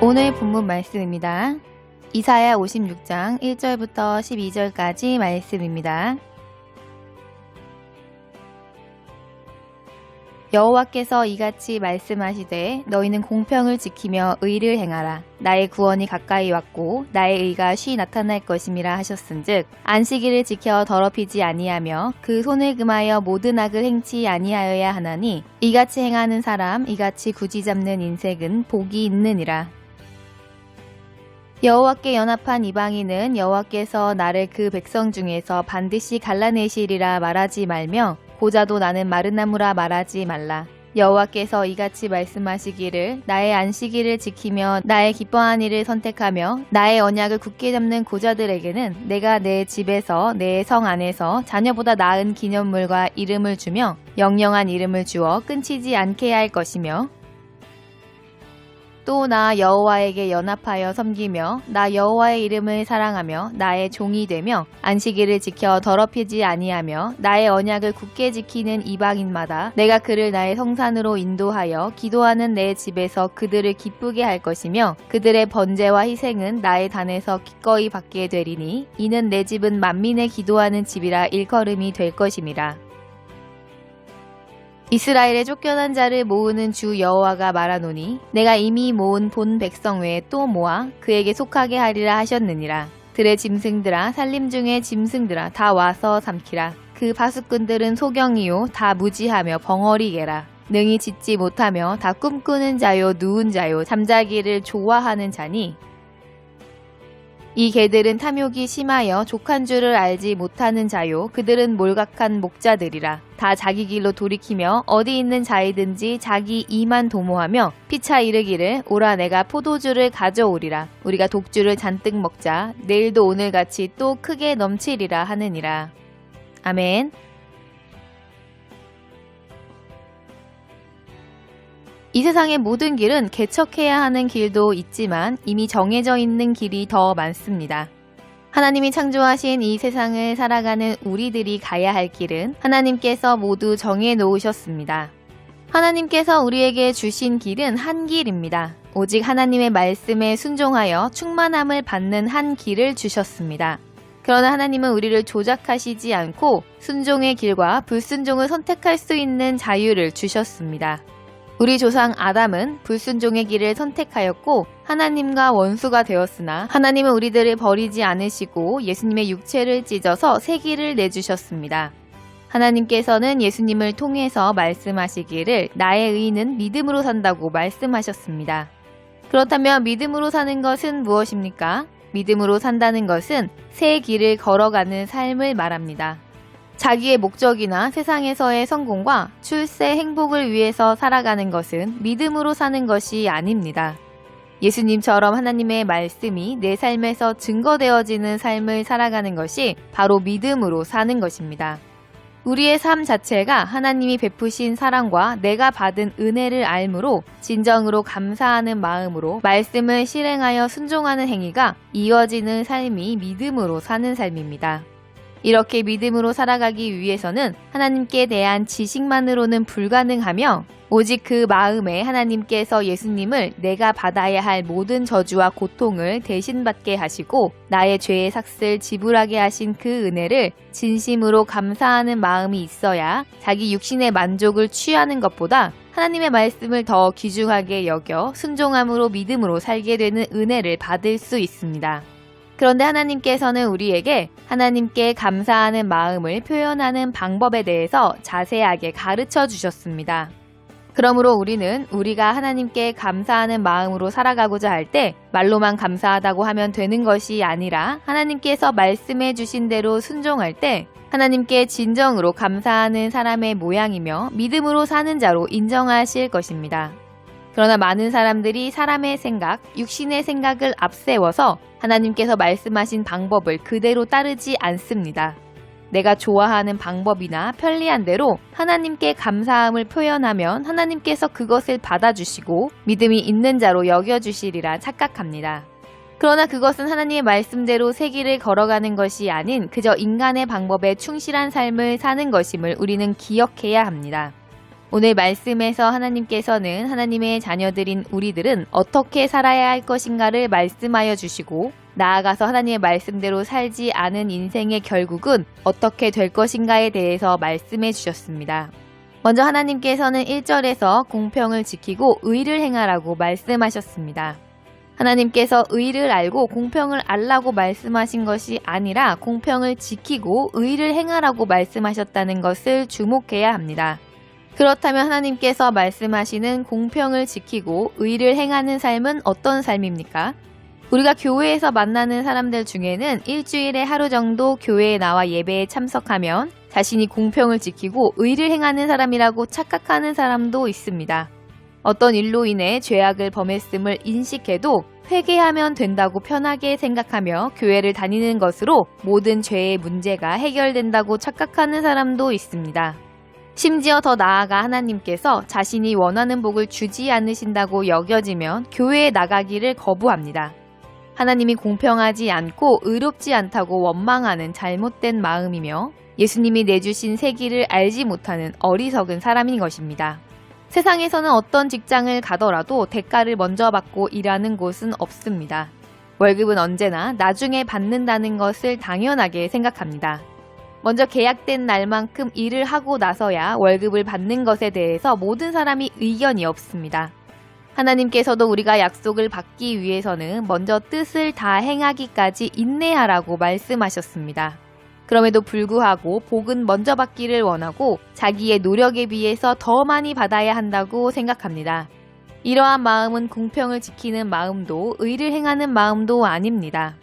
오늘 본문 말씀입니다. 이사야 56장 1절부터 12절까지 말씀입니다. 여호와께서 이같이 말씀하시되 너희는 공평을 지키며 의를 행하라. 나의 구원이 가까이 왔고 나의 의가 쉬 나타날 것임이라 하셨은즉 안식일을 지켜 더럽히지 아니하며 그 손을 금하여 모든 악을 행치 아니하여야 하나니 이같이 행하는 사람 이같이 굳이 잡는 인색은 복이 있느니라. 여호와께 연합한 이방인은 여호와께서 나를 그 백성 중에서 반드시 갈라내시리라 말하지 말며 고자도 나는 마른 나무라 말하지 말라. 여호와께서 이같이 말씀하시기를 나의 안식일을 지키며 나의 기뻐한 일을 선택하며 나의 언약을 굳게 잡는 고자들에게는 내가 내 집에서 내 성 안에서 자녀보다 나은 기념물과 이름을 주며 영영한 이름을 주어 끊치지 않게 할 것이며 또 나 여호와에게 연합하여 섬기며 나 여호와의 이름을 사랑하며 나의 종이 되며 안식일을 지켜 더럽히지 아니하며 나의 언약을 굳게 지키는 이방인마다 내가 그를 나의 성산으로 인도하여 기도하는 내 집에서 그들을 기쁘게 할 것이며 그들의 번제와 희생은 나의 단에서 기꺼이 받게 되리니 이는 내 집은 만민의 기도하는 집이라 일컬음이 될 것임이라. 이스라엘의 쫓겨난 자를 모으는 주 여호와가 말하노니 내가 이미 모은 본 백성 외에 또 모아 그에게 속하게 하리라 하셨느니라. 들의 짐승들아 산림 중의 짐승들아 다 와서 삼키라. 그 파수꾼들은 소경이요 다 무지하며 벙어리개라. 능히 짖지 못하며 다 꿈꾸는 자요 누운 자요 잠자기를 좋아하는 자니 이 개들은 탐욕이 심하여 족한 줄을 알지 못하는 자요 그들은 몰각한 목자들이라. 다 자기 길로 돌이키며 어디 있는 자이든지 자기 이만 도모하며 피차 이르기를 오라 내가 포도주를 가져오리라. 우리가 독주를 잔뜩 먹자 내일도 오늘같이 또 크게 넘치리라 하느니라. 아멘. 이 세상의 모든 길은 개척해야 하는 길도 있지만 이미 정해져 있는 길이 더 많습니다. 하나님이 창조하신 이 세상을 살아가는 우리들이 가야 할 길은 하나님께서 모두 정해 놓으셨습니다. 하나님께서 우리에게 주신 길은 한 길입니다. 오직 하나님의 말씀에 순종하여 충만함을 받는 한 길을 주셨습니다. 그러나 하나님은 우리를 조작하시지 않고 순종의 길과 불순종을 선택할 수 있는 자유를 주셨습니다. 우리 조상 아담은 불순종의 길을 선택하였고 하나님과 원수가 되었으나 하나님은 우리들을 버리지 않으시고 예수님의 육체를 찢어서 새 길을 내주셨습니다. 하나님께서는 예수님을 통해서 말씀하시기를 나의 의는 믿음으로 산다고 말씀하셨습니다. 그렇다면 믿음으로 사는 것은 무엇입니까? 믿음으로 산다는 것은 새 길을 걸어가는 삶을 말합니다. 자기의 목적이나 세상에서의 성공과 출세 행복을 위해서 살아가는 것은 믿음으로 사는 것이 아닙니다. 예수님처럼 하나님의 말씀이 내 삶에서 증거되어지는 삶을 살아가는 것이 바로 믿음으로 사는 것입니다. 우리의 삶 자체가 하나님이 베푸신 사랑과 내가 받은 은혜를 알므로 진정으로 감사하는 마음으로 말씀을 실행하여 순종하는 행위가 이어지는 삶이 믿음으로 사는 삶입니다. 이렇게 믿음으로 살아가기 위해서는 하나님께 대한 지식만으로는 불가능하며 오직 그 마음에 하나님께서 예수님을 내가 받아야 할 모든 저주와 고통을 대신 받게 하시고 나의 죄의 삭슬 지불하게 하신 그 은혜를 진심으로 감사하는 마음이 있어야 자기 육신의 만족을 취하는 것보다 하나님의 말씀을 더 귀중하게 여겨 순종함으로 믿음으로 살게 되는 은혜를 받을 수 있습니다. 그런데 하나님께서는 우리에게 하나님께 감사하는 마음을 표현하는 방법에 대해서 자세하게 가르쳐 주셨습니다. 그러므로 우리는 우리가 하나님께 감사하는 마음으로 살아가고자 할 때 말로만 감사하다고 하면 되는 것이 아니라 하나님께서 말씀해 주신 대로 순종할 때 하나님께 진정으로 감사하는 사람의 모양이며 믿음으로 사는 자로 인정하실 것입니다. 그러나 많은 사람들이 사람의 생각, 육신의 생각을 앞세워서 하나님께서 말씀하신 방법을 그대로 따르지 않습니다. 내가 좋아하는 방법이나 편리한 대로 하나님께 감사함을 표현하면 하나님께서 그것을 받아주시고 믿음이 있는 자로 여겨주시리라 착각합니다. 그러나 그것은 하나님의 말씀대로 새 길을 걸어가는 것이 아닌 그저 인간의 방법에 충실한 삶을 사는 것임을 우리는 기억해야 합니다. 오늘 말씀에서 하나님께서는 하나님의 자녀들인 우리들은 어떻게 살아야 할 것인가를 말씀하여 주시고 나아가서 하나님의 말씀대로 살지 않은 인생의 결국은 어떻게 될 것인가에 대해서 말씀해 주셨습니다. 먼저 하나님께서는 1절에서 공평을 지키고 의를 행하라고 말씀하셨습니다. 하나님께서 의를 알고 공평을 알라고 말씀하신 것이 아니라 공평을 지키고 의를 행하라고 말씀하셨다는 것을 주목해야 합니다. 그렇다면 하나님께서 말씀하시는 공평을 지키고 의를 행하는 삶은 어떤 삶입니까? 우리가 교회에서 만나는 사람들 중에는 일주일에 하루 정도 교회에 나와 예배에 참석하면 자신이 공평을 지키고 의를 행하는 사람이라고 착각하는 사람도 있습니다. 어떤 일로 인해 죄악을 범했음을 인식해도 회개하면 된다고 편하게 생각하며 교회를 다니는 것으로 모든 죄의 문제가 해결된다고 착각하는 사람도 있습니다. 심지어 더 나아가 하나님께서 자신이 원하는 복을 주지 않으신다고 여겨지면 교회에 나가기를 거부합니다. 하나님이 공평하지 않고 의롭지 않다고 원망하는 잘못된 마음이며 예수님이 내주신 새 길을 알지 못하는 어리석은 사람인 것입니다. 세상에서는 어떤 직장을 가더라도 대가를 먼저 받고 일하는 곳은 없습니다. 월급은 언제나 나중에 받는다는 것을 당연하게 생각합니다. 먼저 계약된 날만큼 일을 하고 나서야 월급을 받는 것에 대해서 모든 사람이 의견이 없습니다. 하나님께서도 우리가 약속을 받기 위해서는 먼저 뜻을 다 행하기까지 인내하라고 말씀하셨습니다. 그럼에도 불구하고 복은 먼저 받기를 원하고 자기의 노력에 비해서 더 많이 받아야 한다고 생각합니다. 이러한 마음은 공평을 지키는 마음도 의를 행하는 마음도 아닙니다.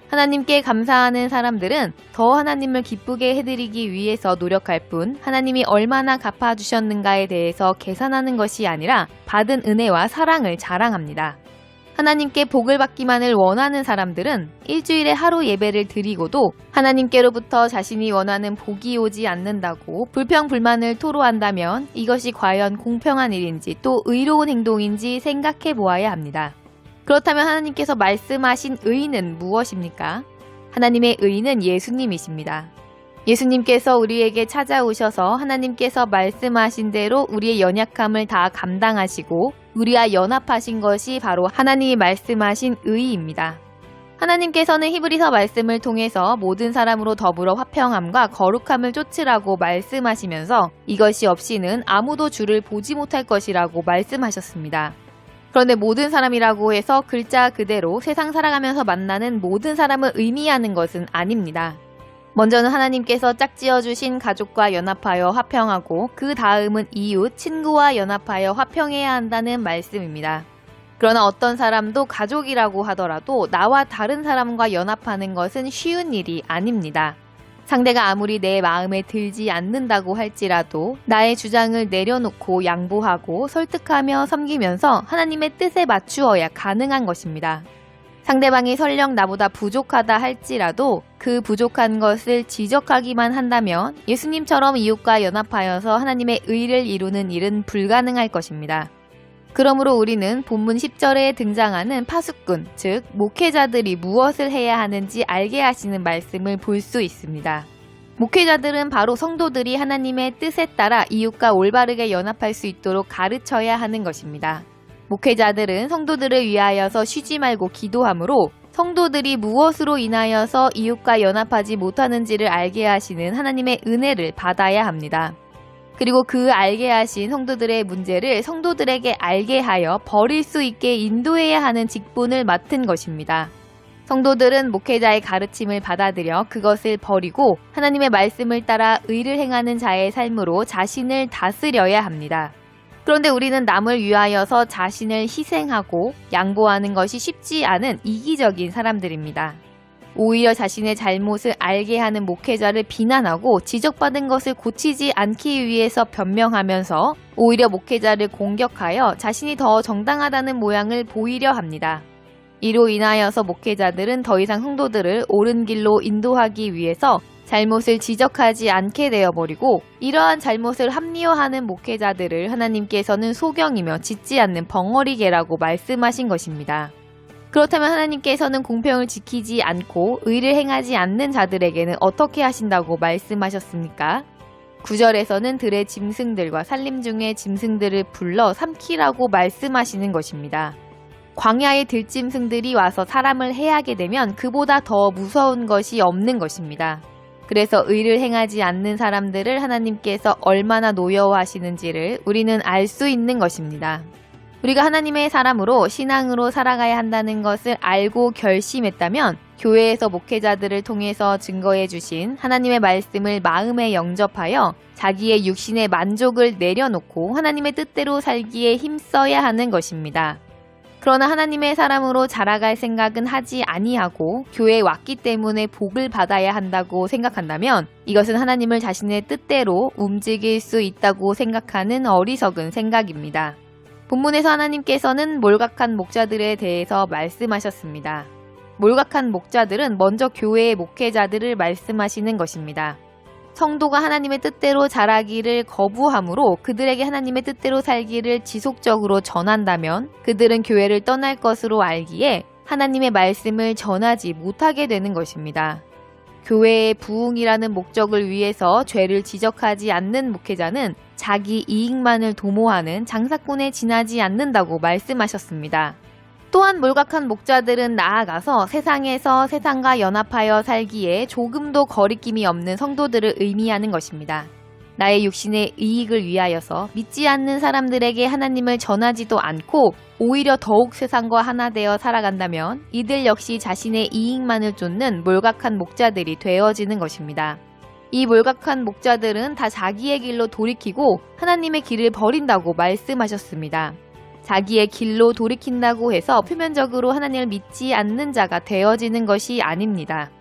하나님께 감사하는 사람들은 더 하나님을 기쁘게 해드리기 위해서 노력할 뿐 하나님이 얼마나 갚아주셨는가에 대해서 계산하는 것이 아니라 받은 은혜와 사랑을 자랑합니다. 하나님께 복을 받기만을 원하는 사람들은 일주일에 하루 예배를 드리고도 하나님께로부터 자신이 원하는 복이 오지 않는다고 불평불만을 토로한다면 이것이 과연 공평한 일인지 또 의로운 행동인지 생각해 보아야 합니다. 그렇다면 하나님께서 말씀하신 의는 무엇입니까? 하나님의 의는 예수님이십니다. 예수님께서 우리에게 찾아오셔서 하나님께서 말씀하신 대로 우리의 연약함을 다 감당하시고 우리와 연합하신 것이 바로 하나님이 말씀하신 의입니다. 하나님께서는 히브리서 말씀을 통해서 모든 사람으로 더불어 화평함과 거룩함을 쫓으라고 말씀하시면서 이것이 없이는 아무도 주를 보지 못할 것이라고 말씀하셨습니다. 그런데 모든 사람이라고 해서 글자 그대로 세상 살아가면서 만나는 모든 사람을 의미하는 것은 아닙니다. 먼저는 하나님께서 짝지어 주신 가족과 연합하여 화평하고 그 다음은 이웃, 친구와 연합하여 화평해야 한다는 말씀입니다. 그러나 어떤 사람도 가족이라고 하더라도 나와 다른 사람과 연합하는 것은 쉬운 일이 아닙니다. 상대가 아무리 내 마음에 들지 않는다고 할지라도 나의 주장을 내려놓고 양보하고 설득하며 섬기면서 하나님의 뜻에 맞추어야 가능한 것입니다. 상대방이 설령 나보다 부족하다 할지라도 그 부족한 것을 지적하기만 한다면 예수님처럼 이웃과 연합하여서 하나님의 의를 이루는 일은 불가능할 것입니다. 그러므로 우리는 본문 10절에 등장하는 파수꾼, 즉 목회자들이 무엇을 해야 하는지 알게 하시는 말씀을 볼 수 있습니다. 목회자들은 바로 성도들이 하나님의 뜻에 따라 이웃과 올바르게 연합할 수 있도록 가르쳐야 하는 것입니다. 목회자들은 성도들을 위하여서 쉬지 말고 기도하므로 성도들이 무엇으로 인하여서 이웃과 연합하지 못하는지를 알게 하시는 하나님의 은혜를 받아야 합니다. 그리고 그 알게 하신 성도들의 문제를 성도들에게 알게 하여 버릴 수 있게 인도해야 하는 직분을 맡은 것입니다. 성도들은 목회자의 가르침을 받아들여 그것을 버리고 하나님의 말씀을 따라 의를 행하는 자의 삶으로 자신을 다스려야 합니다. 그런데 우리는 남을 위하여서 자신을 희생하고 양보하는 것이 쉽지 않은 이기적인 사람들입니다. 오히려 자신의 잘못을 알게 하는 목회자를 비난하고 지적받은 것을 고치지 않기 위해서 변명하면서 오히려 목회자를 공격하여 자신이 더 정당하다는 모양을 보이려 합니다. 이로 인하여서 목회자들은 더 이상 성도들을 옳은 길로 인도하기 위해서 잘못을 지적하지 않게 되어버리고 이러한 잘못을 합리화하는 목회자들을 하나님께서는 소경이며 짖지 않는 벙어리개라고 말씀하신 것입니다. 그렇다면 하나님께서는 공평을 지키지 않고 의를 행하지 않는 자들에게는 어떻게 하신다고 말씀하셨습니까? 9절에서는 들의 짐승들과 산림 중의 짐승들을 불러 삼키라고 말씀하시는 것입니다. 광야의 들짐승들이 와서 사람을 해하게 되면 그보다 더 무서운 것이 없는 것입니다. 그래서 의를 행하지 않는 사람들을 하나님께서 얼마나 노여워하시는지를 우리는 알 수 있는 것입니다. 우리가 하나님의 사람으로 신앙으로 살아가야 한다는 것을 알고 결심했다면 교회에서 목회자들을 통해서 증거해 주신 하나님의 말씀을 마음에 영접하여 자기의 육신의 만족을 내려놓고 하나님의 뜻대로 살기에 힘써야 하는 것입니다. 그러나 하나님의 사람으로 자라갈 생각은 하지 아니하고 교회에 왔기 때문에 복을 받아야 한다고 생각한다면 이것은 하나님을 자신의 뜻대로 움직일 수 있다고 생각하는 어리석은 생각입니다. 본문에서 하나님께서는 몰각한 목자들에 대해서 말씀하셨습니다. 몰각한 목자들은 먼저 교회의 목회자들을 말씀하시는 것입니다. 성도가 하나님의 뜻대로 자라기를 거부함으로 그들에게 하나님의 뜻대로 살기를 지속적으로 전한다면 그들은 교회를 떠날 것으로 알기에 하나님의 말씀을 전하지 못하게 되는 것입니다. 교회의 부흥이라는 목적을 위해서 죄를 지적하지 않는 목회자는 자기 이익만을 도모하는 장사꾼에 지나지 않는다고 말씀하셨습니다. 또한 몰각한 목자들은 나아가서 세상에서 세상과 연합하여 살기에 조금도 거리낌이 없는 성도들을 의미하는 것입니다. 나의 육신의 이익을 위하여서 믿지 않는 사람들에게 하나님을 전하지도 않고 오히려 더욱 세상과 하나 되어 살아간다면 이들 역시 자신의 이익만을 쫓는 몰각한 목자들이 되어지는 것입니다. 이 몰각한 목자들은 다 자기의 길로 돌이키고 하나님의 길을 버린다고 말씀하셨습니다. 자기의 길로 돌이킨다고 해서 표면적으로 하나님을 믿지 않는 자가 되어지는 것이 아닙니다.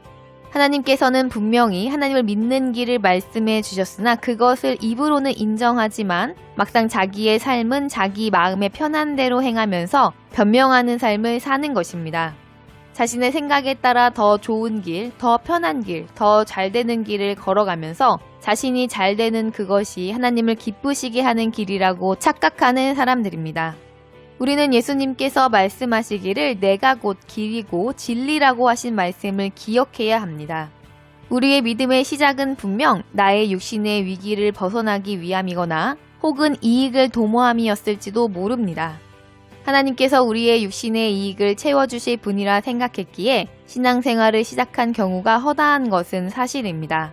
하나님께서는 분명히 하나님을 믿는 길을 말씀해 주셨으나 그것을 입으로는 인정하지만 막상 자기의 삶은 자기 마음의 편한 대로 행하면서 변명하는 삶을 사는 것입니다. 자신의 생각에 따라 더 좋은 길, 더 편한 길, 더 잘 되는 길을 걸어가면서 자신이 잘 되는 그것이 하나님을 기쁘시게 하는 길이라고 착각하는 사람들입니다. 우리는 예수님께서 말씀하시기를 내가 곧 길이고 진리라고 하신 말씀을 기억해야 합니다. 우리의 믿음의 시작은 분명 나의 육신의 위기를 벗어나기 위함이거나 혹은 이익을 도모함이었을지도 모릅니다. 하나님께서 우리의 육신의 이익을 채워주실 분이라 생각했기에 신앙생활을 시작한 경우가 허다한 것은 사실입니다.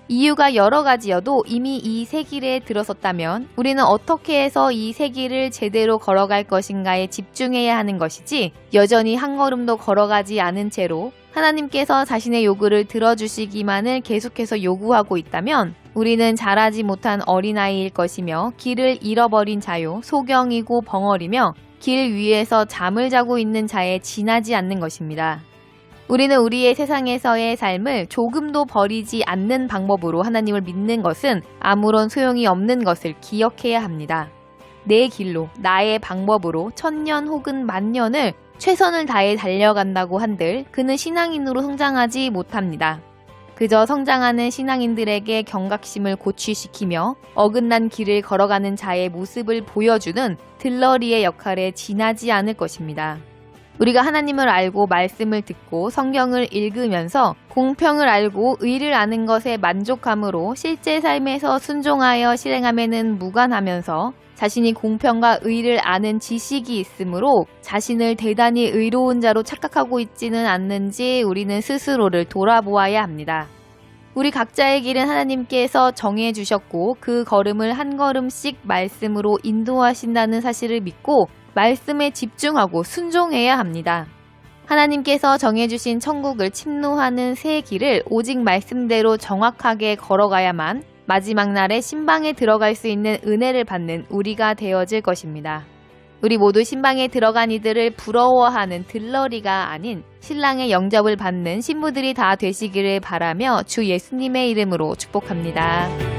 이유가 여러 가지여도 이미 이 새 길에 들어섰다면 우리는 어떻게 해서 이 새 길을 제대로 걸어갈 것인가에 집중해야 하는 것이지 여전히 한 걸음도 걸어가지 않은 채로 하나님께서 자신의 요구를 들어주시기만을 계속해서 요구하고 있다면 우리는 자라지 못한 어린아이일 것이며 길을 잃어버린 자요 소경이고 벙어리며 길 위에서 잠을 자고 있는 자에 지나지 않는 것입니다. 우리는 우리의 세상에서의 삶을 조금도 버리지 않는 방법으로 하나님을 믿는 것은 아무런 소용이 없는 것을 기억해야 합니다. 내 길로, 나의 방법으로 1000년 혹은 10,000년을 최선을 다해 달려간다고 한들 그는 신앙인으로 성장하지 못합니다. 그저 성장하는 신앙인들에게 경각심을 고취시키며 어긋난 길을 걸어가는 자의 모습을 보여주는 들러리의 역할에 지나지 않을 것입니다. 우리가 하나님을 알고 말씀을 듣고 성경을 읽으면서 공평을 알고 의를 아는 것에 만족함으로 실제 삶에서 순종하여 실행함에는 무관하면서 자신이 공평과 의를 아는 지식이 있으므로 자신을 대단히 의로운 자로 착각하고 있지는 않는지 우리는 스스로를 돌아보아야 합니다. 우리 각자의 길은 하나님께서 정해주셨고 그 걸음을 한 걸음씩 말씀으로 인도하신다는 사실을 믿고 말씀에 집중하고 순종해야 합니다. 하나님께서 정해주신 천국을 침노하는 새 길을 오직 말씀대로 정확하게 걸어가야만 마지막 날에 신방에 들어갈 수 있는 은혜를 받는 우리가 되어질 것입니다. 우리 모두 신방에 들어간 이들을 부러워하는 들러리가 아닌 신랑의 영접을 받는 신부들이 다 되시기를 바라며 주 예수님의 이름으로 축복합니다.